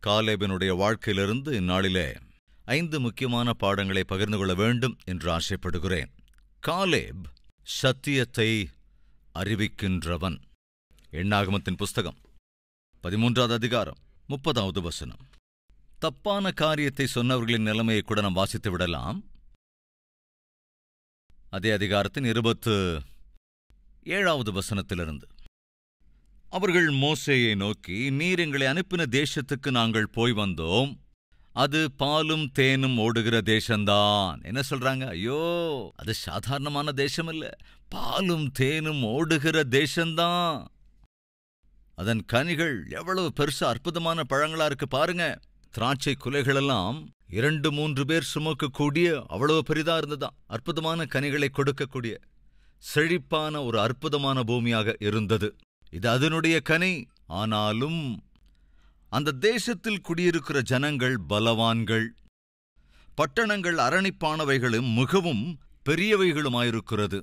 காலேபினுடைய வாழ்க்கையிலிருந்து இந்நாளிலே 5 முக்கியமான பாடங்களை பகிர்ந்து கொள்ள வேண்டும் என்று ஆசைப்படுகிறேன். காலேப் சத்தியத்தை அறிவிக்கின்றவன். எண்ணாகமத்தின் புஸ்தகம் 13வது அதிகாரம் 30வது வசனம். தப்பான காரியத்தை சொன்னவர்களின் நிலைமையை கூட நாம் வாசித்து விடலாம். அதே அதிகாரத்தின் 27வது வசனத்திலிருந்து, அவர்கள் மோசேயை நோக்கி, நீர் எங்களை அனுப்பின தேசத்துக்கு நாங்கள் போய் வந்தோம், அது பாலும் தேனும் ஓடுகிற தேசம்தான். என்ன சொல்றாங்க? ஐயோ, அது சாதாரணமான தேசம் இல்ல, பாலும் தேனும் ஓடுகிற தேசம்தான். அதன் கனிகள் எவ்வளவு பெருசா அற்புதமான பழங்களா இருக்கு பாருங்க. திராட்சை குலைகளெல்லாம் 2-3 பேர் சுமக்கக்கூடிய அவ்வளவு பெரிதா இருந்ததா. அற்புதமான கனிகளை கொடுக்கக்கூடிய செழிப்பான ஒரு அற்புதமான பூமியாக இருந்தது. இது அதனுடைய கனி. ஆனாலும் அந்த தேசத்தில் குடியிருக்கிற ஜனங்கள் பலவான்கள், பட்டணங்கள் அரணிப்பானவைகளும் மிகவும் பெரியவைகளுமாயிருக்கிறது.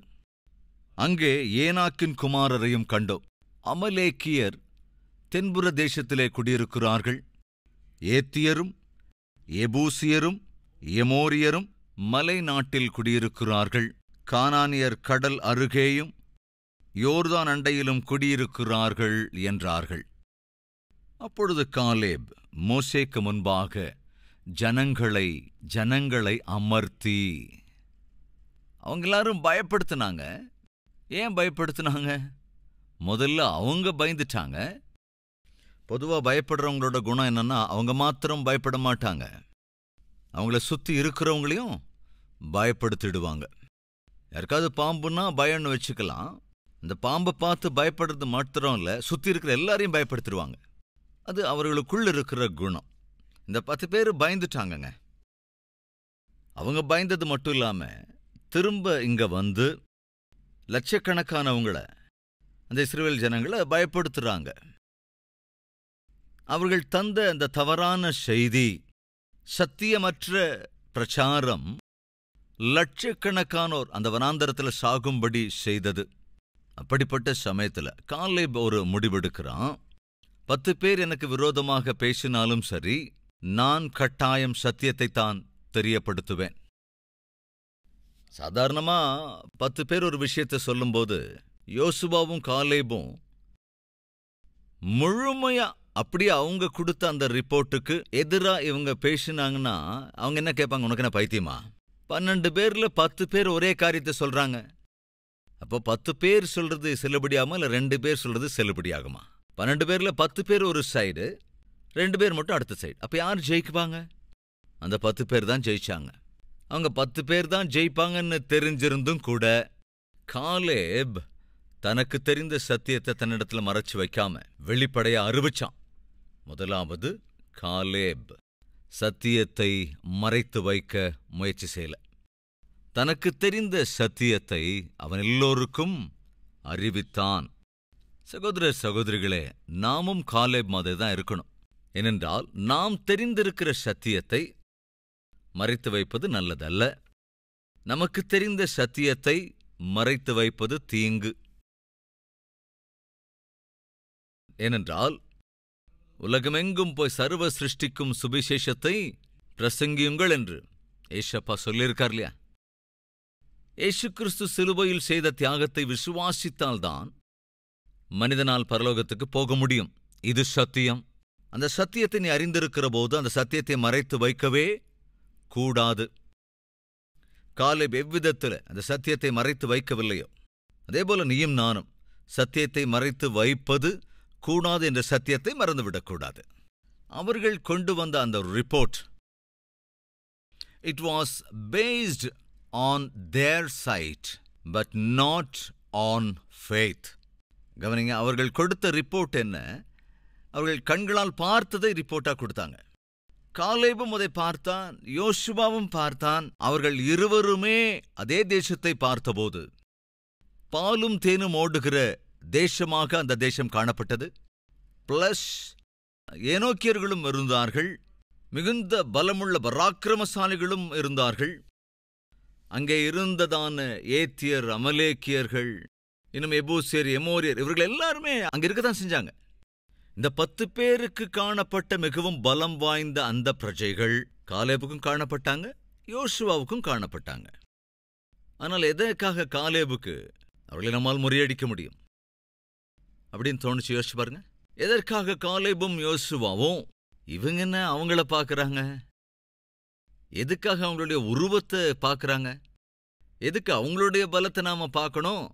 அங்கே ஏனாக்கின் குமாரரையும் கண்டோம். அமலேக்கியர் தென்புற தேசத்திலே குடியிருக்கிறார்கள். ஏத்தியரும் எபூசியரும் எமோரியரும் மலை நாட்டில் குடியிருக்கிறார்கள். கானானியர் கடல் அருகேயும் யோர்தான் அண்டையிலும் குடியிருக்கிறார்கள் என்றார்கள். அப்பொழுது காலேப் மோசேக்கு முன்பாக ஜனங்களை அமர்த்தி, அவங்க எல்லாரும் பயப்படுத்தினாங்க. ஏன் பயப்படுத்தினாங்க? முதல்ல அவங்க பயந்துட்டாங்க. பொதுவாக பயப்படுறவங்களோட குணம் என்னன்னா, அவங்க மாத்திரம் பயப்பட மாட்டாங்க, அவங்கள சுற்றி இருக்கிறவங்களையும் பயப்படுத்திடுவாங்க. யாருக்காவது பாம்புன்னா பயம்னு வச்சுக்கலாம். அந்த பாம்பை பார்த்து பயப்படுறது மாத்திரம் இல்லை, சுற்றி இருக்கிற எல்லாரையும் பயப்படுத்திடுவாங்க. அது அவர்களுக்குள்ள இருக்கிற குணம். இந்த 10 பேர் பயந்துட்டாங்கங்க. அவங்க பயந்தது மட்டும் இல்லாமல் திரும்ப இங்க வந்து லட்சக்கணக்கானவங்கள, அந்த இஸ்ரவேல் ஜனங்களை பயப்படுத்துறாங்க. அவர்கள் தந்த அந்த தவறான செய்தி, சத்தியமற்ற பிரச்சாரம் லட்சக்கணக்கானோர் அந்த வனாந்தரத்தில் சாகும்படி செய்தது. அப்படிப்பட்ட சமயத்தில் காலேப் ஒரு முடிவெடுக்கிறான். 10 பேர் எனக்கு விரோதமாக பேசினாலும் சரி, நான் கட்டாயம் சத்தியத்தை தான் தெரியப்படுத்துவேன். சாதாரணமா 10 பேர் ஒரு விஷயத்தை சொல்லும்போது யோசுவாவும் காலேபும் முழுமையா அப்படியே அவங்க கொடுத்த அந்த ரிப்போர்ட்டுக்கு எதிராக இவங்க பேசினாங்கன்னா அவங்க என்ன கேட்பாங்க? உனக்கு என்ன பைத்தியமா? 12 பேர்ல 10 பேர் ஒரே காரியத்தை சொல்றாங்க. அப்போ 10 பேர் சொல்றது செல்லுபடியாகுமா, இல்லை 2 பேர் சொல்றது செல்லுபடியாகுமா? 12 பேர்ல 10 பேர் ஒரு சைடு, 2 பேர் மட்டும் அடுத்த சைடு. அப்ப யார் ஜெயிக்குவாங்க? அந்த 10 பேர் தான் ஜெயிச்சாங்க. அவங்க 10 பேர் தான் ஜெயிப்பாங்கன்னு தெரிஞ்சிருந்தும் கூட காலேப் தனக்கு தெரிந்த சத்தியத்தை தன்னிடத்துல மறைச்சு வைக்காம வெளிப்படையா அறிவிச்சான். முதலாவது, காலேப் சத்தியத்தை மறைத்து வைக்க முயற்சி செய்யல. தனக்கு தெரிந்த சத்தியத்தை அவன் எல்லோருக்கும் அறிவித்தான். சகோதர சகோதரிகளே, நாமும் காலேப் மாதிரி தான் இருக்கணும். ஏனென்றால் நாம் தெரிந்திருக்கிற சத்தியத்தை மறைத்து வைப்பது நல்லதல்ல. நமக்கு தெரிந்த சத்தியத்தை மறைத்து வைப்பது தீங்கு. ஏனென்றால் உலகமெங்கும் போய் சர்வ சிருஷ்டிக்கும் சுவிசேஷத்தை பிரசங்கியுங்கள் என்று ஏசப்பா சொல்லியிருக்கார் இல்லையா? ஏசு கிறிஸ்து சிலுவையில் செய்த தியாகத்தை விசுவாசித்தால்தான் மனிதனால் பரலோகத்துக்கு போக முடியும். இது சத்தியம். அந்த சத்தியத்தை நீ அறிந்திருக்கிற போது அந்த சத்தியத்தை மறைத்து வைக்கவே கூடாது. காலேப் எவ்விதத்தில் அந்த சத்தியத்தை மறைத்து வைக்கவில்லையோ, அதேபோல நீயும் நானும் சத்தியத்தை மறைத்து வைப்பது கூடாது என்ற சத்தியத்தை மறந்துவிடக்கூடாது. அவர்கள் கொண்டு வந்த அந்த report, it was based on their side but not on faith. கவனிங்க, அவர்கள் கொடுத்த ரிப்போர்ட் என்ன? அவர்கள் கண்களால் பார்த்ததை ரிப்போர்ட்டா கொடுத்தாங்க. காலேபும் அதை பார்த்தான், யோசுவாவும் பார்த்தான். அவர்கள் இருவருமே அதே தேசத்தை பார்த்தபோது பாலும் தேனும் ஓடுகிற தேசமாக அந்த தேசம் காணப்பட்டது. பிளஸ் ஏனோக்கியர்களும் இருந்தார்கள், மிகுந்த பலமுள்ள பராக்கிரமசாலிகளும் இருந்தார்கள். அங்கே இருந்ததான ஏத்தியர், அமலேக்கியர்கள், இன்னும் எபூசியர், எமோரியர், இவர்கள் எல்லாருமே அங்க இருக்கத்தான் செஞ்சாங்க. இந்த 10 பேருக்கு காணப்பட்ட மிகவும் பலம் வாய்ந்த அந்த பிரஜைகள் காலேபுக்கும் காணப்பட்டாங்க, யோசுவாவுக்கும் காணப்பட்டாங்க. ஆனால் எதற்காக காலேபுக்கு அவர்களை நம்மால் முறியடிக்க முடியும் அப்படின்னு தோணுச்சு? யோசிச்சு பாருங்க. எதற்காக காலேபும் யோசுவாவும் இவங்க என்ன அவங்கள பார்க்கறாங்க? எதுக்காக அவங்களுடைய உருவத்தை பார்க்கறாங்க? எதுக்கு அவங்களுடைய பலத்தை நாம பார்க்கணும்?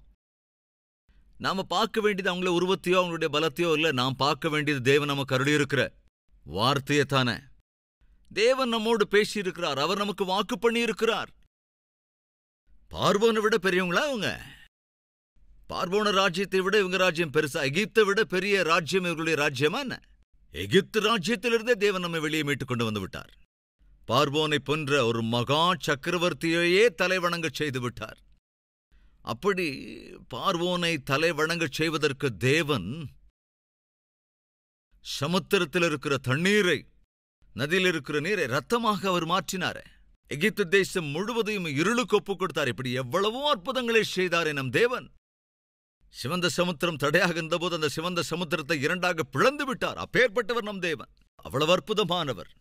நாம பார்க்க வேண்டியது அவங்கள உருவத்தையோ அவங்களுடைய பலத்தையோ இல்ல. நாம் பார்க்க வேண்டியது தேவன் நமக்கு அருளி இருக்கிற வார்த்தையை தானே. தேவன் நம்மோடு பேசி இருக்கிறார், அவர் நமக்கு வாக்கு பண்ணி இருக்கிறார். பார்வோனை விட பெரியவங்களா அவங்க? பார்வோன ராஜ்யத்தை விட இவங்க ராஜ்யம் பெருசா? எகிப்தை விட பெரிய ராஜ்யம் இவர்களுடைய ராஜ்யமா என்ன? எகிப்து ராஜ்யத்திலிருந்தே தேவன் நம்மை வெளியே மீட்டுக் கொண்டு வந்து விட்டார். பார்வோனை போன்ற ஒரு மகா சக்கரவர்த்தியையே தலைவணங்கச் செய்து விட்டார். அப்படி பார்வோனை தலைவணங்கச் செய்வதற்கு தேவன் சமுத்திரத்தில் இருக்கிற தண்ணீரை, நதியில் இருக்கிற நீரை ரத்தமாக அவர் மாற்றினார். எகிப்து தேசம் முழுவதையும் இருளுக்கு ஒப்புக் கொடுத்தார். இப்படி எவ்வளவோ அற்புதங்களை செய்தாரே நம் தேவன். சிவந்த சமுத்திரம் தடையாக இருந்தபோது அந்த சிவந்த சமுத்திரத்தை இரண்டாக பிளந்து விட்டார். அப்பேற்பட்டவர் நம் தேவன். அவ்வளவு அற்புதமானவர்.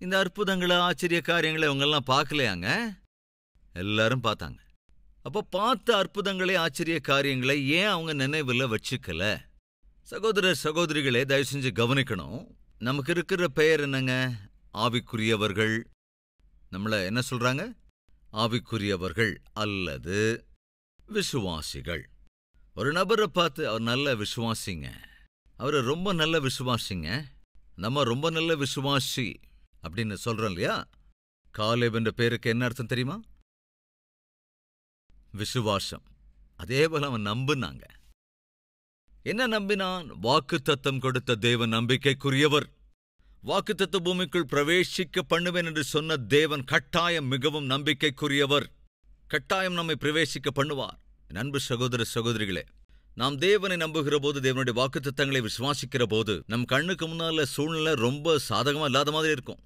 இந்த அற்புதங்களை, ஆச்சரிய காரியங்களை அவங்கெல்லாம் பார்க்கலையாங்க? எல்லாரும் பார்த்தாங்க. அப்போ பார்த்த அற்புதங்களை, ஆச்சரிய காரியங்களை ஏன் அவங்க நினைவில் வச்சுக்கல? சகோதர சகோதரிகளே, தயவு செஞ்சு கவனிக்கணும். நமக்கு இருக்கிற பெயர் என்னங்க? ஆவிக்குரியவர்கள். நம்மள என்ன சொல்றாங்க? ஆவிக்குரியவர்கள் அல்லது விசுவாசிகள். ஒரு நபரை பார்த்து அவர் நல்ல விசுவாசிங்க, அவர் ரொம்ப நல்ல விசுவாசிங்க, நம்ம ரொம்ப நல்ல விசுவாசி அப்படின்னு சொல்றோம் இல்லையா? காலேப் என்ற பேருக்கு என்ன அர்த்தம் தெரியுமா? விசுவாசம். அதே போல அவன் நம்பினாங்க. என்ன நம்பினான்? வாக்குத்தத்தம் கொடுத்த தேவன் நம்பிக்கைக்குரியவர். வாக்குத்தத்த பூமிக்குள் பிரவேசிக்க பண்ணுவேன் என்று சொன்ன தேவன் கட்டாயம் மிகவும் நம்பிக்கைக்குரியவர். கட்டாயம் நம்மை பிரவேசிக்க பண்ணுவார். அன்பு சகோதர சகோதரிகளே, நாம் தேவனை நம்புகிற போது, தேவனுடைய வாக்குத்தத்தங்களை விசுவாசிக்கிற போது, நம் கண்ணுக்கு முன்னால சூழ்நிலை ரொம்ப சாதகமா இல்லாத மாதிரி இருக்கும்.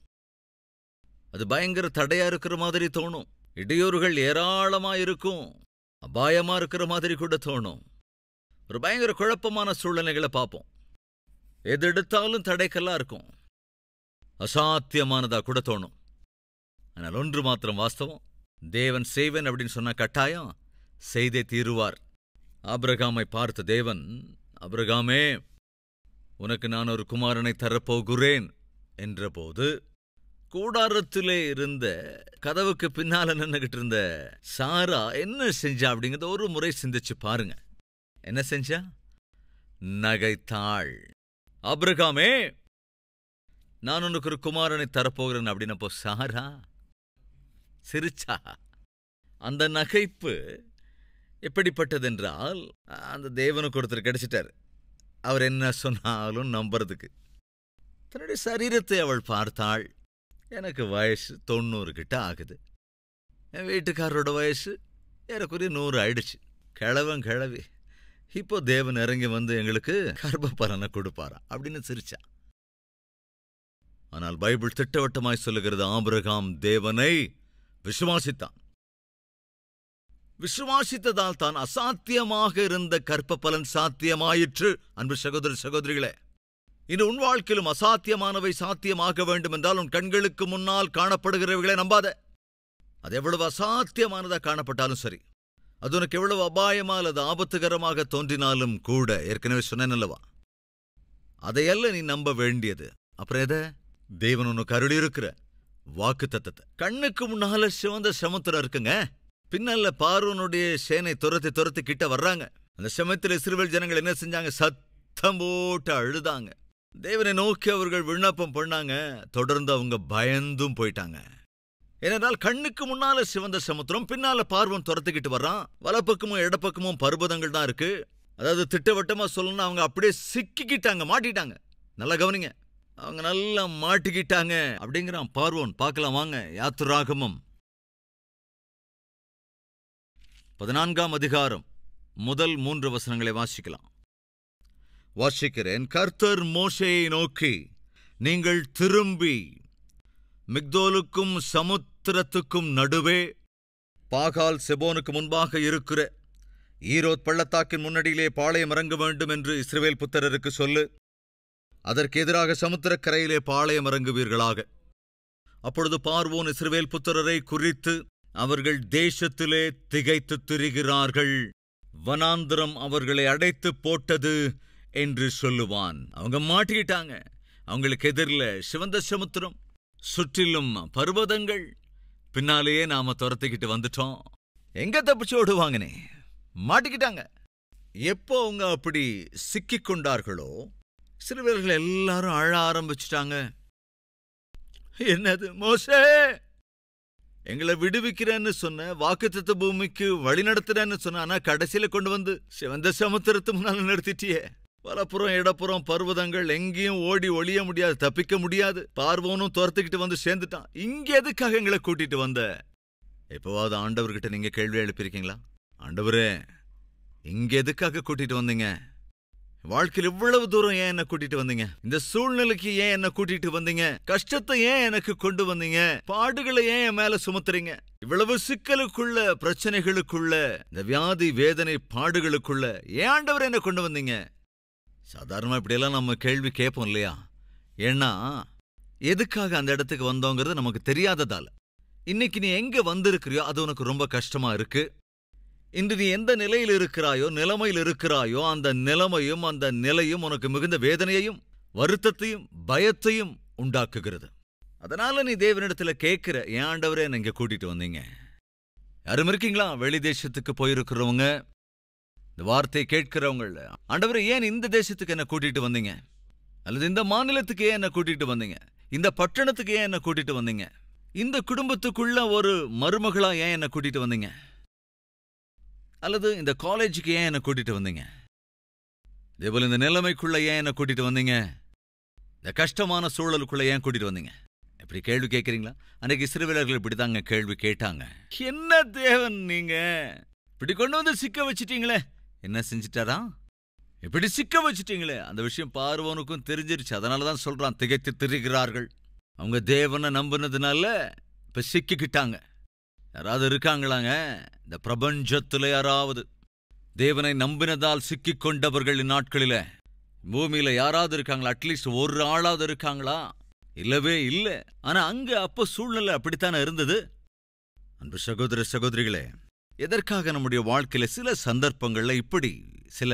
அது பயங்கர தடையா இருக்கிற மாதிரி தோணும். இடையூறுகள் ஏராளமா இருக்கும். அபாயமா இருக்கிற மாதிரி கூட தோணும். ஒரு பயங்கர குழப்பமான சூழ்நிலைகளை பார்ப்போம். எது எடுத்தாலும் தடைக்கெல்லாம் இருக்கும். அசாத்தியமானதா கூட தோணும். ஆனால் ஒன்று மாத்திரம் வாஸ்தவம், தேவன் செய்வேன் அப்படின்னு சொன்ன கட்டாயம் செய்தே தீருவார். ஆபிரகாமை பார்த்த தேவன், ஆபிரகாமே, உனக்கு நான் ஒரு குமாரனை தரப்போகிறேன் என்றபோது, கூடாரத்திலே இருந்த கதவுக்கு பின்னால நின்னுகிட்டு இருந்த சாரா என்ன செஞ்சா அப்படிங்கிறத ஒரு முறை சிந்திச்சு பாருங்க. என்ன செஞ்சா? நகைத்தாள். ஆபிரகாமே, நான் உனக்கு ஒரு குமாரனை தரப்போகிறேன் அப்படின்னப்போ சாரா சிரிச்சா. அந்த நகைப்பு எப்படிப்பட்டதென்றால், அந்த தேவனுக்கு ஒருத்தர் கிடைச்சிட்டார். அவர் என்ன சொன்னாலும் நம்புறதுக்கு. தன்னுடைய சரீரத்தை அவள் பார்த்தாள். எனக்கு வயசு 90 கிட்ட ஆகுது. என் வீட்டுக்காரரோட வயசு ஏறக்குறைய 100 ஆயிடுச்சு. கிழவன் கிழவி. இப்போ தேவன் இறங்கி வந்து எங்களுக்கு கர்ப்ப பலனை கொடுப்பாரா அப்படின்னு சிரிச்சா. ஆனால் பைபிள் திட்டவட்டமாய் சொல்லுகிறது, ஆபிரகாம் தேவனை விசுவாசித்தான். விசுவாசித்ததால் தான் அசாத்தியமாக இருந்த கர்ப்ப பலன் சாத்தியமாயிற்று. அன்பு சகோதர சகோதரிகளே, இன்று உன் வாழ்க்கையிலும் அசாத்தியமானவை சாத்தியமாக வேண்டும் என்றால் உன் கண்களுக்கு முன்னால் காணப்படுகிறவைகளை நம்பாத. அது எவ்வளவு அசாத்தியமானதா காணப்பட்டாலும் சரி, அது உனக்கு எவ்வளவு அபாயமா அல்லது ஆபத்துகரமாக தோன்றினாலும் கூட, ஏற்கனவே சொன்னேன் அல்லவா, அதையல்ல நீ நம்ப வேண்டியது. அப்புறம் எதை? தேவன் உனக்கு அருளி இருக்கிற வாக்கு தத்தத்தை. கண்ணுக்கு முன்னால சிவந்த சமுத்திரம் இருக்குங்க. பின்னல்ல பார்வோனுடைய சேனை துரத்தி கிட்ட வர்றாங்க. அந்த சமயத்தில் இஸ்ரவேல் ஜனங்கள் என்ன செஞ்சாங்க? சத்தம் போட்டு அழுதாங்க. தேவனை நோக்கி அவர்கள் விண்ணப்பம் பண்ணாங்க. தொடர்ந்து அவங்க பயந்தும் போயிட்டாங்க. ஏனென்றால் கண்ணுக்கு முன்னால சிவந்த சமுத்திரம், பின்னால பார்வோன் துரத்துக்கிட்டு வர்றான். வலப்பக்கமும் இடப்பக்கமும் பர்வதங்கள் தான் இருக்கு. அதாவது திட்டவட்டமா சொல்லணும்னா அவங்க அப்படியே சிக்கிக்கிட்டாங்க, மாட்டிட்டாங்க. நல்லா கவனிங்க, அவங்க நல்லா மாட்டிக்கிட்டாங்க அப்படிங்கிறான் பார்வோன். பார்க்கலாம் வாங்க, யாத்திராகமம் 14ஆம் அதிகாரம் முதல் 3 வசனங்களை வாசிக்கலாம். வாசிக்கிறேன். கர்த்தர் மோசேயை நோக்கி, நீங்கள் திரும்பி மிக்தோலுக்கும் சமுத்திரத்துக்கும் நடுவே பாகால் செபோனுக்கு முன்பாக இருக்கிற ஈரோத் பள்ளத்தாக்கின் முன்னடியிலே பாளையம் இறங்க வேண்டும் என்று இஸ்ரவேல் புத்திரருக்கு சொல்லு. அதற்கு எதிராக சமுத்திரக்கரையிலே பாளையம் இறங்குவீர்களாக. அப்பொழுது பார்வோன் இஸ்ரவேல் புத்திரரை குறித்து, அவர்கள் தேசத்திலே திகைத்து திரிகிறார்கள், வனாந்திரம் அவர்களை அடைத்து போட்டது என்று சொல்லுவான். அவங்க மாட்டிக்கிட்டாங்க. அவங்களுக்கு எதிரில் சிவந்த சமுத்திரம், சுற்றிலும் பர்வதங்கள், பின்னாலேயே நாம துரத்திக்கிட்டு வந்துட்டோம். எங்க தப்பிச்சு ஓடுவாங்கனே, மாட்டிக்கிட்டாங்க. எப்போ அவங்க அப்படி சிக்கிக் கொண்டார்களோ, சிறுவர்கள் எல்லாரும் அழ ஆரம்பிச்சுட்டாங்க. என்னது மோசே, எங்களை விடுவிக்கிறேன்னு சொன்ன, வாக்குத்தத்த பூமிக்கு வழி நடத்துறேன்னு சொன்ன, ஆனா கடைசியில கொண்டு வந்து சிவந்த சமுத்திரத்து முன்னால நிறுத்திட்டியே. வலப்புறம் இடப்புறம் பர்வதங்கள், எங்கேயும் ஓடி ஒளிய முடியாது, தப்பிக்க முடியாது. பார்வோனும் துரத்துக்கிட்டு வந்து சேர்ந்துட்டான். இங்க எதுக்காக எங்களை கூட்டிட்டு வந்த? எப்போவாவது ஆண்டவர்கிட்ட நீங்க கேள்வி எழுப்பியிருக்கீங்களா? ஆண்டவரே, இங்க எதுக்காக கூட்டிட்டு வந்தீங்க? வாழ்க்கையில் இவ்வளவு தூரம் ஏன் என்ன கூட்டிட்டு வந்தீங்க? இந்த சூழ்நிலைக்கு ஏன் என்ன கூட்டிட்டு வந்தீங்க? கஷ்டத்தை ஏன் எனக்கு கொண்டு வந்தீங்க? பாடுகளை ஏன் என் மேல சுமத்துறீங்க? இவ்வளவு சிக்கலுக்குள்ள, பிரச்சனைகளுக்குள்ள, இந்த வியாதி வேதனை பாடுகளுக்குள்ள ஏன் ஆண்டவர் என்ன கொண்டு வந்தீங்க? சாதாரணமா இப்படியெல்லாம் நம்ம கேள்வி கேட்போம் இல்லையா? ஏன்னா எதுக்காக அந்த இடத்துக்கு வந்தோங்கிறது நமக்கு தெரியாததால. இன்னைக்கு நீ எங்க வந்திருக்கிறியோ அது உனக்கு ரொம்ப கஷ்டமா இருக்கு. இன்று நீ எந்த நிலையில் இருக்கிறாயோ, நிலைமையில் இருக்கிறாயோ, அந்த நிலைமையும் அந்த நிலையும் உனக்கு மிகுந்த வேதனையையும் வருத்தத்தையும் பயத்தையும் உண்டாக்குகிறது. அதனால நீ தேவனிடத்துல கேட்கிற, ஏன் ஆண்டவரே என்ன இங்க கூட்டிட்டு வந்தீங்க? யாரும் இருக்கீங்களா வெளி தேசத்துக்கு போயிருக்கிறவங்க, இந்த வார்த்தையை கேட்கிறவங்கள? ஆண்டவரே, ஏன் இந்த தேசத்துக்கு என்ன கூட்டிட்டு வந்தீங்க? அல்லது இந்த மாநிலத்துக்கு ஏன் என்ன கூட்டிட்டு வந்தீங்க? இந்த பட்டணத்துக்கு ஏன் என்ன கூட்டிட்டு வந்தீங்க? இந்த குடும்பத்துக்குள்ள ஒரு மருமகளா ஏன் என்ன கூட்டிட்டு வந்தீங்க? அல்லது இந்த காலேஜுக்கு ஏன் என்ன கூட்டிட்டு வந்தீங்க? இதேபோல இந்த நிலைமைக்குள்ள ஏன் என்ன கூட்டிட்டு வந்தீங்க? இந்த கஷ்டமான சூழலுக்குள்ள ஏன் கூட்டிட்டு வந்தீங்க? இப்படி கேள்வி கேட்கறீங்களா? அன்னைக்கு இஸ்ரவேலர்கள் இப்படிதாங்க கேள்வி கேட்டாங்க. என்ன தேவன் நீங்க இப்படி கொண்டு வந்து சிக்க வச்சிட்டீங்களே? என்ன செஞ்சிட்டாரா? இப்படி சிக்க வச்சிட்டீங்களே. அந்த விஷயம் பார்வோனுக்கும் தெரிஞ்சிருச்சு. அதனாலதான் சொல்றான், திகைத்து திரிகிறார்கள். அவங்க தேவனை நம்பினதுனால இப்ப சிக்கிக்கிட்டாங்க. யாராவது இருக்காங்களாங்க இந்த பிரபஞ்சத்துல? யாராவது தேவனை நம்பினதால் சிக்கிக் கொண்டவர்கள் இந்நாட்களில பூமியில யாராவது இருக்காங்களா? அட்லீஸ்ட் ஒரு ஆளாவது இருக்காங்களா? இல்லவே இல்ல. ஆனா அங்க அப்ப சூழ்நிலை அப்படித்தானே இருந்தது. அன்பு சகோதர சகோதரிகளே, எதற்காக நம்முடைய வாழ்க்கையில சில சந்தர்ப்பங்கள்ல இப்படி சில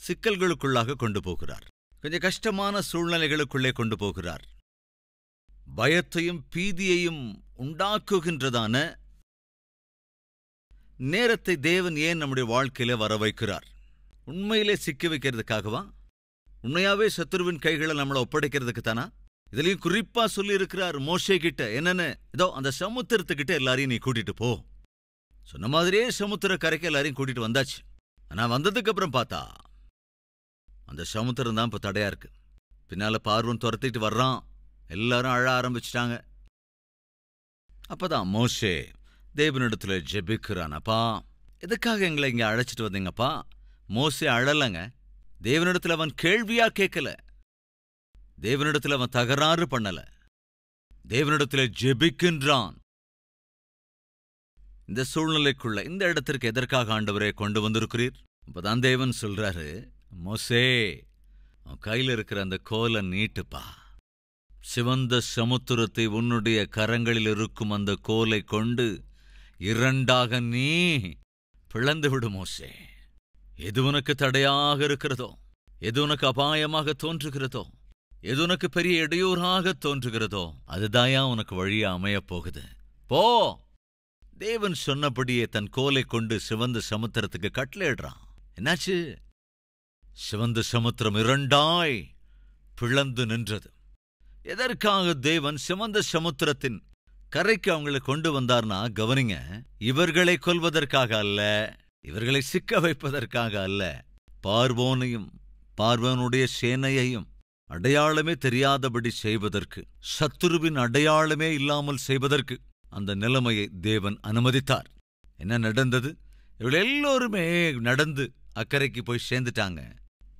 சிக்கல்களுக்குள்ளாக கொண்டு போகிறார், கொஞ்சம் கஷ்டமான சூழ்நிலைகளுக்குள்ளே கொண்டு போகிறார், பயத்தையும் பீதியையும் உண்டாக்குகின்றதான நேரத்தை தேவன் ஏன் நம்முடைய வாழ்க்கையில வர வைக்கிறார்? உண்மையிலே சிக்க வைக்கிறதுக்காகவா? உண்மையாவே சத்துருவின் கைகளை நம்மளை ஒப்படைக்கிறதுக்கு தானா? இதுலயும் குறிப்பா சொல்லி இருக்கிறார் மோசே கிட்ட, என்னன்னு, இதோ அந்த சமுத்திரத்துக்கிட்ட எல்லாரையும் நீ கூட்டிட்டு போ. சொன்ன மாதிரியே சமுத்திர கரைக்கு எல்லாரையும் கூட்டிட்டு வந்தாச்சு. ஆனா வந்ததுக்கு அப்புறம் பார்த்தா அந்த சமுத்திரம் தான் இப்ப தடையா இருக்கு. பின்னால பார்வன் துரத்திட்டு வர்றான். எல்லாரும் அழ ஆரம்பிச்சிட்டாங்க. அப்பதான் மோசே தேவனிடத்துல ஜெபிக்கிறான். அப்பா, எதுக்காக எங்களை இங்க அழைச்சிட்டு வந்தீங்கப்பா? மோசே அழலங்க. தேவனிடத்துல அவன் கேள்வியா கேட்கல, தேவனிடத்துல அவன் தகராறு பண்ணல, தேவனிடத்துல ஜெபிக்கின்றான். இந்த சூழ்நிலைக்குள்ள, இந்த இடத்திற்கு எதற்காக ஆண்டவரே கொண்டு வந்திருக்கிறீர்? அப்பதான் தேவன் சொல்றாரு, மோசே, உன் கையில் இருக்கிற அந்த கோலை நீட்டுப்பா. சிவந்த சமுத்திரத்தை உன்னுடைய கரங்களில் இருக்கும் அந்த கோலை கொண்டு இரண்டாக நீ பிளந்து விடு மோசே. எது உனக்கு தடையாக இருக்கிறதோ, எது உனக்கு அபாயமாக தோன்றுகிறதோ, எது உனக்கு பெரிய இடையூறாக தோன்றுகிறதோ, அதுதாயா உனக்கு வழியா அமையப் போகுது. போ. தேவன் சொன்னபடியே தன் கோலை கொண்டு சிவந்த சமுத்திரத்துக்கு கட்டளையிடுறான். என்னாச்சு? சிவந்த சமுத்திரம் இரண்டாய் பிளந்து நின்றது. எதற்காக தேவன் சிவந்த சமுத்திரத்தின் கரைக்கு அவங்களை கொண்டு வந்தார்னா, கவனிங்க, இவர்களை கொல்வதற்காக அல்ல, இவர்களை சிக்க வைப்பதற்காக அல்ல, பார்வோனையும் பார்வோனுடைய சேனையையும் அடையாளமே தெரியாதபடி செய்வதற்கு, சத்துருவின் அடையாளமே இல்லாமல் செய்வதற்கு அந்த நிலைமையை தேவன் அனுமதித்தார். என்ன நடந்தது? இவர்கள் எல்லோருமே நடந்து அக்கறைக்கு போய் சேர்ந்துட்டாங்க.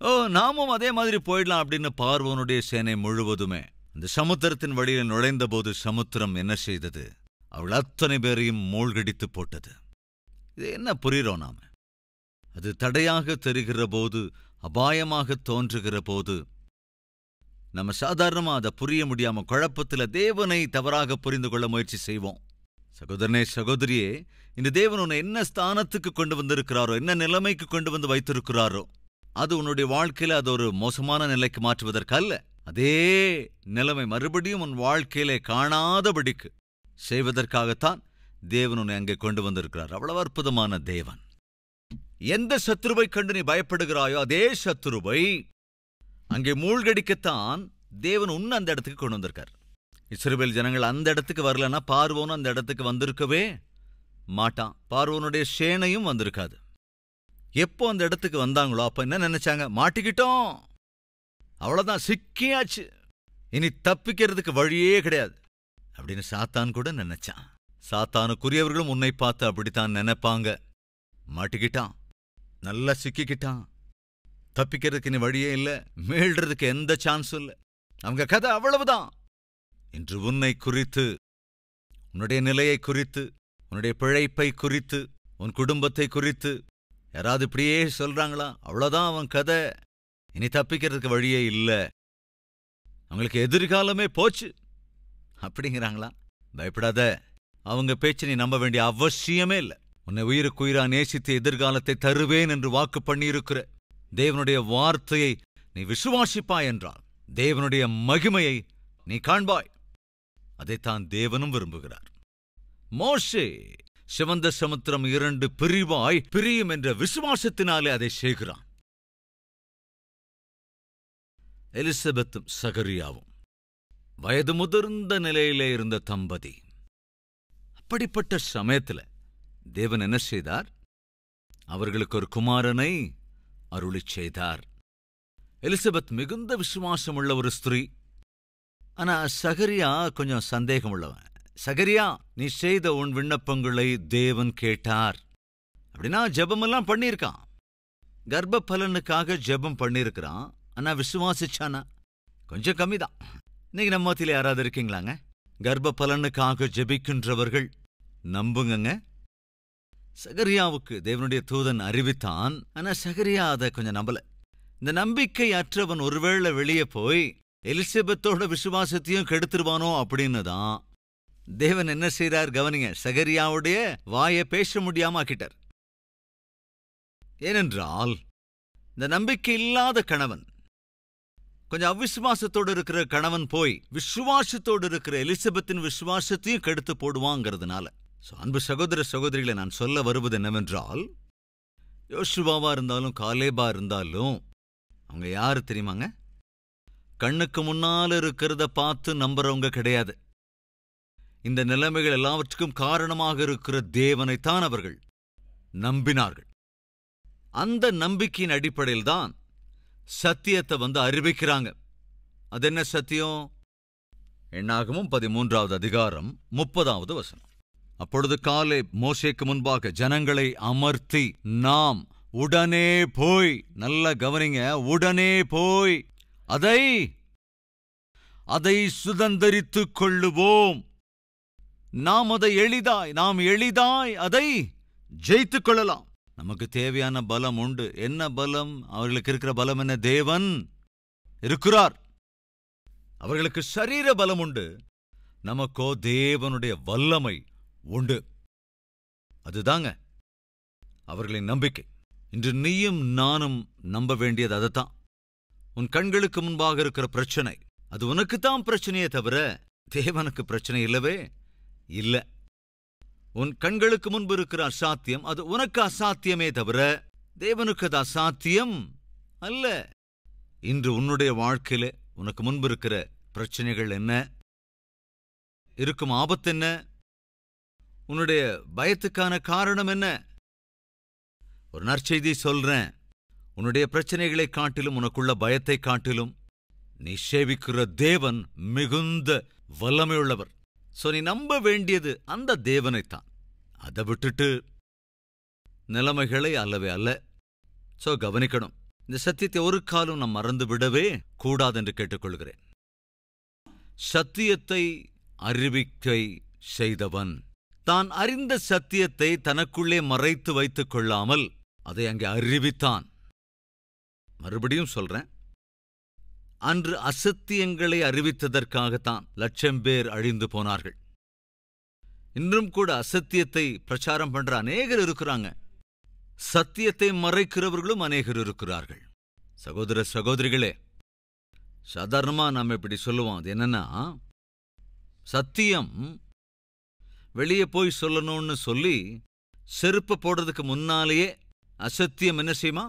ஓ, நாமும் அதே மாதிரி போயிடலாம் அப்படின்னு பார்வோனுடைய சேனை முழுவதுமே அந்த சமுத்திரத்தின் வழியில் நுழைந்த போது சமுத்திரம் என்ன செய்தது? அவள் அத்தனை பேரையும் மூழ்கடித்து போட்டது. இது என்ன புரிகிறோம் நாம? அது தடையாக தெரிகிற போது, அபாயமாக தோன்றுகிற போது நம்ம சாதாரணமா அதை புரிய முடியாம குழப்பத்துல தேவனை தவறாக புரிந்து கொள்ள முயற்சி செய்வோம். சகோதரனே, சகோதரியே, இந்த தேவன் உன்னை என்ன ஸ்தானத்துக்கு கொண்டு வந்திருக்கிறாரோ, என்ன நிலைமைக்கு கொண்டு வந்து வைத்திருக்கிறாரோ, அது உன்னுடைய வாழ்க்கையில அது ஒரு மோசமான நிலைக்கு மாற்றுவதற்கு அல்ல. அதே நிலைமை மறுபடியும் உன் வாழ்க்கையிலே காணாதபடிக்கு செய்வதற்காகத்தான் தேவன் உன்னை அங்கே கொண்டு வந்திருக்கிறார். அவ்வளவு அற்புதமான தேவன். எந்த சத்துருவை கண்டு நீ பயப்படுகிறாயோ அதே சத்துருவை அங்கே மூழ்கடிக்கத்தான் தேவன் உன்னை அந்த இடத்துக்கு கொண்டு வந்திருக்கார். இஸ்ரவேல் ஜனங்கள் அந்த இடத்துக்கு வரலன்னா பார்வோனும் அந்த இடத்துக்கு வந்திருக்கவே மாட்டான். பார்வோனுடைய சேனையும் வந்திருக்காது. எப்போ அந்த இடத்துக்கு வந்தாங்களோ அப்ப என்ன நினைச்சாங்க? மாட்டிக்கிட்டோம், அவ்வளவுதான், சிக்கியாச்சு, இனி தப்பிக்கிறதுக்கு வழியே கிடையாது அப்படின்னு சாத்தான் கூட நினைச்சான். சாத்தானுக்குரியவர்களும் உன்னை பார்த்து அப்படித்தான் நினைப்பாங்க. மாட்டிக்கிட்டான், நல்லா சிக்கிக்கிட்டான், தப்பிக்கிறதுக்கு இனி வழியே இல்லை, மீள்றதுக்கு எந்த சான்ஸும் இல்லை. அவங்க கதை அவ்வளவுதான். இன்று உன்னை குறித்து, உன்னுடைய நிலையை குறித்து, உன்னுடைய பிழைப்பை குறித்து, உன் குடும்பத்தை குறித்து யாராவது இப்படியே சொல்றாங்களா? அவ்வளவுதான் அவன் கதை, இனி தப்பிக்கிறதுக்கு வழியே இல்லை, அவங்களுக்கு எதிர்காலமே போச்சு அப்படிங்கிறாங்களா? பயப்படாத, அவங்க பேச்சு நீ நம்ப வேண்டிய அவசியமே இல்லை. உன்னை உயிருக்குயிரா நேசித்து எதிர்காலத்தை தருவேன் என்று வாக்கு பண்ணியிருக்கிற தேவனுடைய வார்த்தையை நீ விசுவாசிப்பாய் என்றால் தேவனுடைய மகிமையை நீ காண்பாய். அதைத்தான் தேவனும் விரும்புகிறார். மோசே சிவந்த சமுத்திரம் 2 பிரிவாய் பிரியும் என்ற விசுவாசத்தினாலே அதை செய்கிறான். எலிசபெத்தும் சகரியாவும் வயது முதிர்ந்த நிலையிலே இருந்த தம்பதி. அப்படிப்பட்ட சமயத்துல தேவன் என்ன செய்தார்? அவர்களுக்கு ஒரு குமாரனை அருளிச் செய்தார். எலிசபெத் மிகுந்த விசுவாசம் உள்ள ஒரு ஸ்திரீ. ஆனா சகரியா கொஞ்சம் சந்தேகம் உள்ளவன். சகரியா, நீ செய்த உன் விண்ணப்பங்களை தேவன் கேட்டார். அப்படின்னா ஜெபமெல்லாம் பண்ணியிருக்கான், கர்ப்ப பலனுக்காக ஜெபம் பண்ணியிருக்கிறான். ஆனா விசுவாசிச்சானா? கொஞ்சம் கம்மிதான். இன்னைக்கு நம்ம மத்தியில யாராவது இருக்கீங்களாங்க? கர்ப்ப பலனுக்காக ஜெபிக்கின்றவர்கள் நம்புங்க. சகரியாவுக்கு தேவனுடைய தூதன் அறிவித்தான். ஆனா சகரியா அதை கொஞ்சம் நம்பல. இந்த நம்பிக்கை அற்றவன் ஒருவேளை வெளியே போய் எலிசபெத்தோட விசுவாசத்தையும் கெடுத்துருவானோ அப்படின்னு தான் தேவன் என்ன செய்றார் கவனிங்க. சகரியாவுடைய வாயை பேச முடியாம ஆக்கிட்டார். ஏனென்றால் இந்த நம்பிக்கை இல்லாத கணவன், கொஞ்சம் அவிசுவாசத்தோடு இருக்கிற கணவன் போய் விசுவாசத்தோடு இருக்கிற எலிசபெத்தின் விசுவாசத்தையும் கெடுத்து போடுவாங்கிறதுனால. அன்பு சகோதர சகோதரிகளை, நான் சொல்ல வருவது என்னவென்றால், யோசுவாவா இருந்தாலும் காலேபா இருந்தாலும் அவங்க யாரு தெரியுமாங்க? கண்ணுக்கு முன்னால இருக்கிறத பார்த்து நம்புறவங்க கிடையாது. இந்த நிலைமைகள் எல்லாவற்றுக்கும் காரணமாக இருக்கிற தேவனைத்தான் அவர்கள் நம்பினார்கள். அந்த நம்பிக்கையின் அடிப்படையில் தான் சத்தியத்தை அறிவிக்கிறாங்க. அது என்ன சத்தியம்? எண்ணாகமம் 13வது அதிகாரம் 30வது வசனம். அப்பொழுது காலேப் மோசேக்கு முன்பாக ஜனங்களை அமர்த்தி, நாம் உடனே போய், நல்ல கவனிங்க, உடனே போய் அதை சுதந்தரித்துக் கொள்ளுவோம். நாம் எளிதாய் அதை ஜெயித்துக் கொள்ளலாம். நமக்கு தேவையான பலம் உண்டு. என்ன பலம்? அவர்களுக்கு இருக்கிற பலம் என்ன? தேவன் இருக்கிறார். அவர்களுக்கு சரீர பலம் உண்டு, நமக்கோ தேவனுடைய வல்லமை உண்டு. அதுதாங்க அவர்களின் நம்பிக்கை. இன்று நீயும் நானும் நம்ப வேண்டியது அதைத்தான். உன் கண்களுக்கு முன்பாக இருக்கிற பிரச்சனை, அது உனக்குத்தான் பிரச்சனையே தவிர தேவனுக்கு பிரச்சனை இல்லவே இல்ல. உன் கண்களுக்கு முன்பு இருக்கிற அசாத்தியம், அது உனக்கு அசாத்தியமே தவிர தேவனுக்கு அது அசாத்தியம் அல்ல. இன்று உன்னுடைய வாழ்க்கையில உனக்கு முன்பு இருக்கிற பிரச்சனைகள் என்ன, இருக்கும் ஆபத்து என்ன, உன்னுடைய பயத்துக்கான காரணம் என்ன? ஒரு நற்செய்தி சொல்றேன். உன்னுடைய பிரச்சனைகளை காட்டிலும், உனக்குள்ள பயத்தை காட்டிலும் நீ சேவிக்கிற தேவன் மிகுந்த வல்லமையுள்ளவர். நீ நம்ப வேண்டியது அந்த தேவனைத்தான். அதை விட்டுட்டு நிலைமைகளை அல்லவே அல்ல. கவனிக்கணும். இந்த சத்தியத்தை ஒரு காலம் நாம் மறந்து விடவே கூடாது என்று கேட்டுக்கொள்கிறேன். சத்தியத்தை அறிவிக்கை செய்தவன் தான் அறிந்த சத்தியத்தை தனக்குள்ளே மறைத்து வைத்துக் கொள்ளாமல் அதை அங்கே அறிவித்தான். மறுபடியும் சொல்றேன், அன்று அசத்தியங்களை அறிவித்ததற்காகத்தான் லட்சம் பேர் அழிந்து போனார்கள். இன்றும் கூட அசத்தியத்தை பிரச்சாரம் பண்ற அநேகர் இருக்கிறாங்க. சத்தியத்தை மறைக்கிறவர்களும் அநேகர் இருக்கிறார்கள். சகோதர சகோதரிகளே, சாதாரணமா நாம இப்படி சொல்லுவோம். அது என்னன்னா, சத்தியம் வெளியே போய் சொல்லணும்னு சொல்லி செருப்பு போடுறதுக்கு முன்னாலேயே அசத்தியம் என்ன செய்யுமா?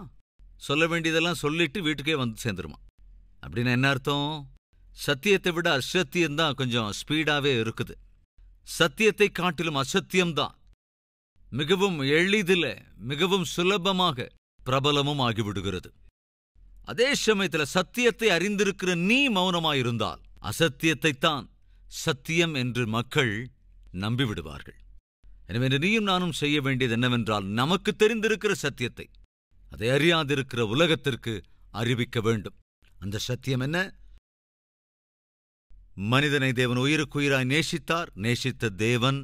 சொல்ல வேண்டியதெல்லாம் சொல்லிட்டு வீட்டுக்கே வந்து சேர்ந்துருமா. அப்படின்னா என்ன அர்த்தம்? சத்தியத்தை விட அசத்தியம்தான் கொஞ்சம் ஸ்பீடாவே இருக்குது. சத்தியத்தை காட்டிலும் அசத்தியம்தான் மிகவும் எளிதில் மிகவும் சுலபமாக பிரபலமும் ஆகிவிடுகிறது. அதே சமயத்தில் சத்தியத்தை அறிந்திருக்கிற நீ மௌனமாயிருந்தால் அசத்தியத்தைத்தான் சத்தியம் என்று மக்கள் நம்பிவிடுவார்கள். எனவே நீயும் நானும் செய்ய வேண்டியது என்னவென்றால், நமக்கு தெரிந்திருக்கிற சத்தியத்தை அதை அறியாதிருக்கிற உலகத்திற்கு அறிவிக்க வேண்டும். அந்த சத்தியம் என்ன? மனிதனை தேவன் உயிருக்குயிராய் நேசித்தார். நேசித்த தேவன்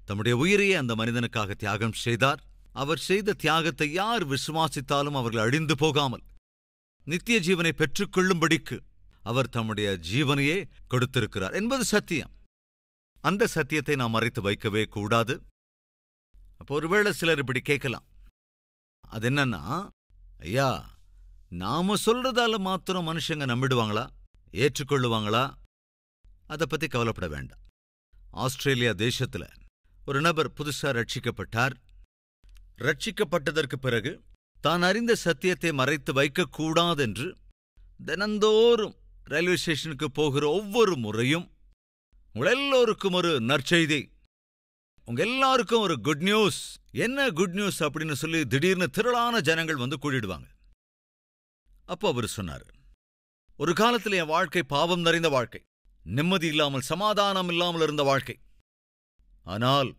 தம்முடைய உயிரையே அந்த மனிதனுக்காக தியாகம் செய்தார். அவர் செய்த தியாகத்தை யார் விசுவாசித்தாலும் அவர்கள் அழிந்து போகாமல் நித்திய ஜீவனை பெற்றுக்கொள்ளும்படிக்கு அவர் தம்முடைய ஜீவனையே கொடுத்திருக்கிறார் என்பது சத்தியம். அந்த சத்தியத்தை நாம் மறைத்து வைக்கவே கூடாது. அப்போ ஒருவேளை சிலர் இப்படி கேட்கலாம், அது என்னன்னா, ஐயா, நாம சொல்றதால மாத்திரம் மனுஷங்க நம்பிடுவாங்களா, ஏற்றுக்கொள்ளுவாங்களா? அதை பத்தி கவலைப்பட வேண்டாம். ஆஸ்திரேலியா தேசத்துல ஒரு நபர் புதுசா ரட்சிக்கப்பட்டார். ரட்சிக்கப்பட்டதற்கு பிறகு தான் அறிந்த சத்தியத்தை மறைத்து வைக்கக்கூடாதென்று தினந்தோறும் ரயில்வே ஸ்டேஷனுக்கு போகிற ஒவ்வொரு முறையும் உங்கள் எல்லோருக்கும் ஒரு நற்செய்தி, உங்க எல்லாருக்கும் ஒரு குட் நியூஸ், என்ன குட் நியூஸ் அப்படின்னு சொல்லி திடீர்னு திரளான ஜனங்கள் வந்து கூடிடுவாங்க. அப்போ அவர் சொன்னார், ஒரு காலத்தில் என் வாழ்க்கை பாவம் நிறைந்த வாழ்க்கை, நிம்மதி இல்லாமல் சமாதானம் இல்லாமல் இருந்த வாழ்க்கை. ஆனால்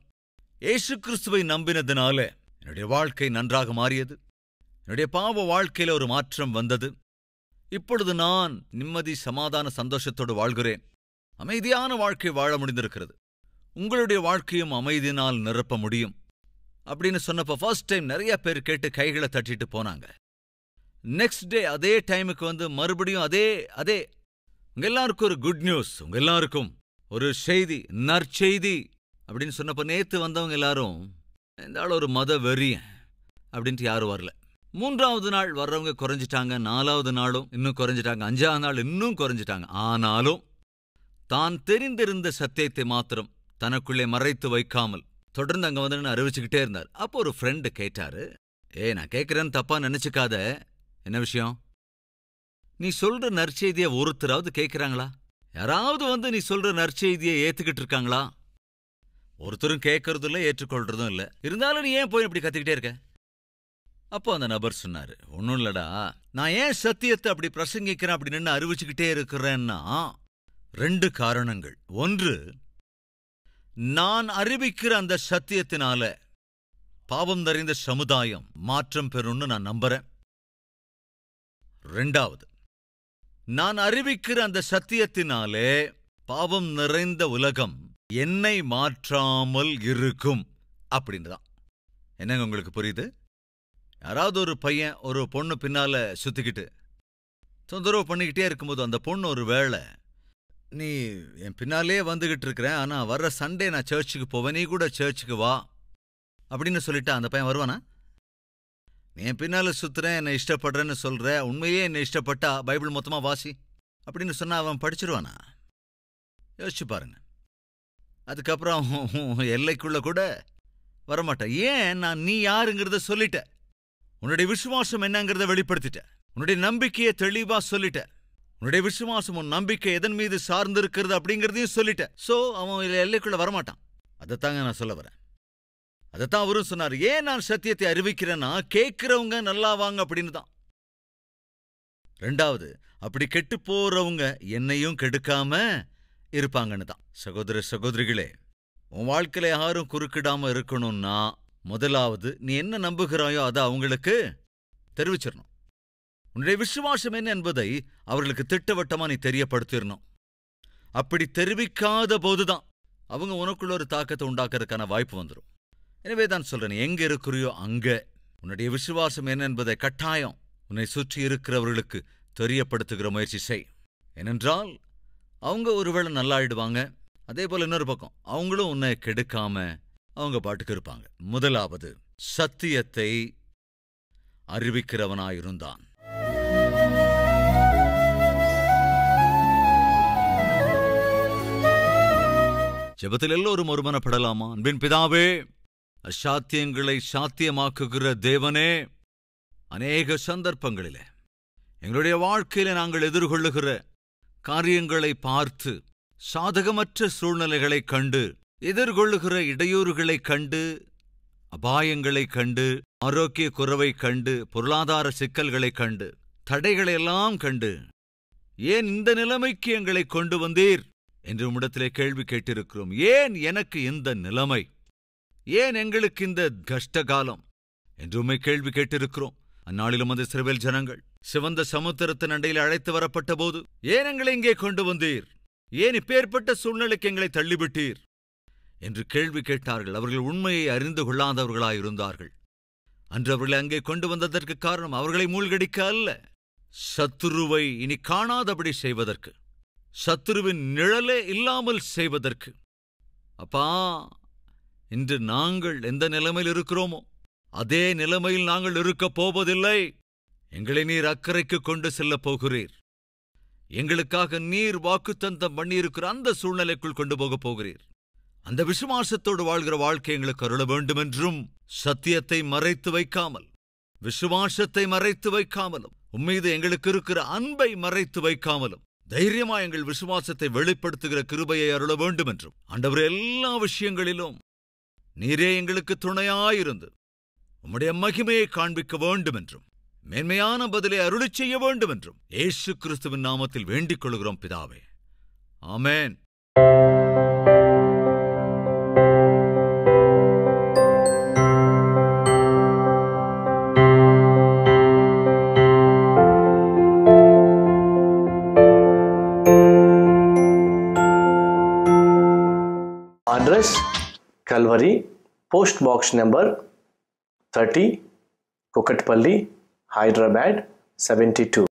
இயேசு கிறிஸ்துவை நம்பினதினால என்னுடைய வாழ்க்கை நன்றாக மாறியது. என்னுடைய பாவ வாழ்க்கையில ஒரு மாற்றம் வந்தது. இப்பொழுது நான் நிம்மதி சமாதான சந்தோஷத்தோடு வாழ்கிறேன். அமைதியான வாழ்க்கை வாழ முடிந்திருக்கிறது. உங்களுடைய வாழ்க்கையும் அமைதியினால் நிரப்ப முடியும் அப்படின்னு சொன்னப்போ ஃபர்ஸ்ட் டைம் நிறைய பேர் கேட்டு கைகளை தட்டிட்டு போனாங்க. நெக்ஸ்ட் டே அதே டைமுக்கு வந்து மறுபடியும் அதே உங்க எல்லாருக்கும் ஒரு குட் நியூஸ், உங்க எல்லாருக்கும் ஒரு செய்தி, நற்செய்தி அப்படின்னு சொன்னப்போ நேத்து வந்தவங்க எல்லாரும் இந்த ஆள் ஒரு மத வெறியன் அப்படின்ட்டு யாரும் வரல. மூன்றாவது நாள் வர்றவங்க குறைஞ்சிட்டாங்க, நாலாவது நாளும் இன்னும் குறைஞ்சிட்டாங்க, அஞ்சாவது நாள் இன்னும் குறைஞ்சிட்டாங்க. ஆனாலும் தான் தெரிந்திருந்த சத்தியத்தை மாத்திரம் தனக்குள்ளே மறைத்து வைக்காமல் தொடர்ந்து அங்க வந்து அறிவிச்சுக்கிட்டே இருந்தார். அப்போ ஒரு ஃப்ரெண்டு கேட்டாரு, நான் கேட்கிறேன்னு தப்பா நினைச்சுக்காத, என்ன விஷயம்? நீ சொல்ற நற்செய்தியை ஒருத்தராவது கேட்கிறாங்களா? யாராவது வந்து நீ சொல்ற நற்செய்தியை ஏத்துக்கிட்டு இருக்காங்களா? ஒருத்தரும் கேட்கறதும் இல்லை, ஏற்றுக்கொள்றதும் இல்லை. இருந்தாலும் நீ ஏன் போய் இப்படி கத்திக்கிட்டே இருக்க? அப்போ அந்த நபர் சொன்னாரு, ஒன்னும் இல்லடா, நான் ஏன் சத்தியத்தை அப்படி பிரசங்கிக்கிறேன் அப்படின்னு அறிவிச்சுக்கிட்டே இருக்கிறேன்னா 2 காரணங்கள். ஒன்று, நான் அறிவிக்கிற அந்த சத்தியத்தினால பாவம் நிறைந்த சமுதாயம் மாற்றம் பெறும்னு நான் நம்புறேன். 2வது, நான் அறிவிக்கிற அந்த சத்தியத்தினாலே பாவம் நிறைந்த உலகம் என்னை மாற்றாமல் இருக்கும் அப்படின்னுதான். என்னங்க உங்களுக்கு புரியுது? யாராவது ஒரு பையன் ஒரு பொண்ணு பின்னால சுத்திக்கிட்டு தொந்தரவு பண்ணிக்கிட்டே இருக்கும்போது அந்த பொண்ணு ஒரு வேளை, நீ என் பின்னாலே வந்துகிட்டு இருக்கிறேன், ஆனா வர்ற சண்டே நான் சர்ச்சுக்கு போவேன், நீ கூட சர்ச்சுக்கு வா அப்படின்னு சொல்லிட்டா அந்த பையன் வருவானா? நீ என் பின்னால சுத்துறேன், என்னை இஷ்டப்படுறேன்னு சொல்ற, உண்மையே என்னை இஷ்டப்பட்டா பைபிள் மொத்தமா வாசி அப்படின்னு சொன்னா அவன் படிச்சிருவானா? யோசிச்சு பாருங்க. அதுக்கப்புறம் எல்லைக்குள்ள கூட வரமாட்டான். ஏன்? நான் நீ யாருங்கிறத சொல்லிட்ட, உன்னுடைய விசுவாசம் என்னங்கிறத வெளிப்படுத்திட்ட, உன்னுடைய நம்பிக்கையை தெளிவா சொல்லிட்ட, உன்னுடைய விசுவாசம் உன் நம்பிக்கை எதன் மீது சார்ந்திருக்கிறது அப்படிங்கிறதையும் சொல்லிட்ட. சோ அவன் எல்லைக்குள்ள வரமாட்டான். அதைத்தாங்க நான் சொல்ல வரேன். அதைத்தான் அவரும் சொன்னார். ஏன் நான் சத்தியத்தை அறிவிக்கிறேன்னா கேட்கிறவங்க நல்லா வாங்க அப்படின்னு தான். 2வது, அப்படி கெட்டு போறவங்க என்னையும் கெடுக்காம இருப்பாங்கன்னு தான். சகோதர சகோதரிகளே, உன் வாழ்க்கையில யாரும் குறுக்கிடாம இருக்கணும்னா முதலாவது நீ என்ன நம்புகிறாயோ அதை அவங்களுக்கு தெரிவிச்சிடணும். உன்னுடைய விசுவாசம் என்ன என்பதை அவர்களுக்கு திட்டவட்டமா நீ தெரியப்படுத்திடணும். அப்படி தெரிவிக்காத போதுதான் அவங்க உனக்குள்ள ஒரு தாக்கத்தை உண்டாக்குறதுக்கான வாய்ப்பு வந்துடும். எனவே தான் சொல்றேன், எங்க இருக்கிறியோ அங்க உன்னுடைய விசுவாசம் என்ன என்பதை கட்டாயம் உன்னை சுற்றி இருக்கிறவர்களுக்கு தெரியப்படுத்துகிற முயற்சி செய். ஏனென்றால் அவங்க ஒருவேளை நல்லாயிடுவாங்க, அதே போல இன்னொரு பக்கம் அவங்களும் உன்னை கெடுக்காம அவங்க பாட்டுக்கு இருப்பாங்க. முதலாவது, சத்தியத்தை அறிவிக்கிறவனாயிருந்தான். ஜெபத்தில் எல்லோரும் ஒருமனப்படலாமா? அன்பின் பிதாவே, அசாத்தியங்களை சாத்தியமாக்குகிற தேவனே, அநேக சந்தர்ப்பங்களிலே எங்களுடைய வாழ்க்கையில நாங்கள் எதிர்கொள்ளுகிற காரியங்களை பார்த்து, சாதகமற்ற சூழ்நிலைகளைக் கண்டு, எதிர்கொள்ளுகிற இடையூறுகளைக் கண்டு, அபாயங்களைக் கண்டு, ஆரோக்கிய குறைவைக் கண்டு, பொருளாதார சிக்கல்களைக் கண்டு, தடைகளையெல்லாம் கண்டு, ஏன் இந்த நிலைமைக்கு எங்களை கொண்டு வந்தீர் என்று உம்மிடத்திலே கேள்வி கேட்டிருக்கிறோம். ஏன் எனக்கு இந்த நிலைமை, ஏன் எங்களுக்கு இந்த கஷ்டகாலம் என்று உம்மை கேள்வி கேட்டிருக்கிறோம். அந்நாளிலும் அந்த இஸ்ரவேல் ஜனங்கள் சிவந்த சமுத்திரத்தின் அண்டையில் அழைத்து வரப்பட்ட போது, ஏன் எங்களை இங்கே கொண்டு வந்தீர், ஏன் இப்பேற்பட்ட சூழ்நிலைக்கு எங்களை தள்ளிவிட்டீர் என்று கேள்வி கேட்டார்கள். அவர்கள் உண்மையை அறிந்து கொள்ளாதவர்களாயிருந்தார்கள். அன்று அவர்களை அங்கே கொண்டு வந்ததற்கு காரணம் அவர்களை மூழ்கடிக்க அல்ல, சத்துருவை இனி காணாதபடி செய்வதற்கு, சத்துருவின் நிழலே இல்லாமல் செய்வதற்கு. அப்பா, இன்று நாங்கள் எந்த நிலைமையில் இருக்கிறோமோ அதே நிலைமையில் நாங்கள் இருக்கப் போவதில்லை. எங்களை நீர் அக்கறைக்கு கொண்டு செல்லப் போகிறீர். எங்களுக்காக நீர் வாக்குத்தத்தம் பண்ணியிருக்கிற அந்த சூழ்நிலைக்குள் கொண்டு போகப் போகிறீர். அந்த விசுவாசத்தோடு வாழ்கிற வாழ்க்கை எங்களுக்கு அருள வேண்டுமென்றும், சத்தியத்தை மறைத்து வைக்காமல், விசுவாசத்தை மறைத்து வைக்காமலும், உம்மீது எங்களுக்கு இருக்கிற அன்பை மறைத்து வைக்காமலும், தைரியமா எங்கள் விசுவாசத்தை வெளிப்படுத்துகிற கிருபையை அருள வேண்டுமென்றும், ஆண்டவரே, எல்லா விஷயங்களிலும் நீரே எங்களுக்கு துணையாயிருந்து உம்முடைய மகிமையை காண்பிக்க வேண்டுமென்றும், மேன்மையான பதிலை அருளிச் செய்ய வேண்டுமென்றும் இயேசு கிறிஸ்துவின் நாமத்தில் வேண்டிக் கொள்கிறோம் பிதாவே. ஆமென். Address: Calvary, Post Box number 30, Kukatpalli, Hyderabad 72.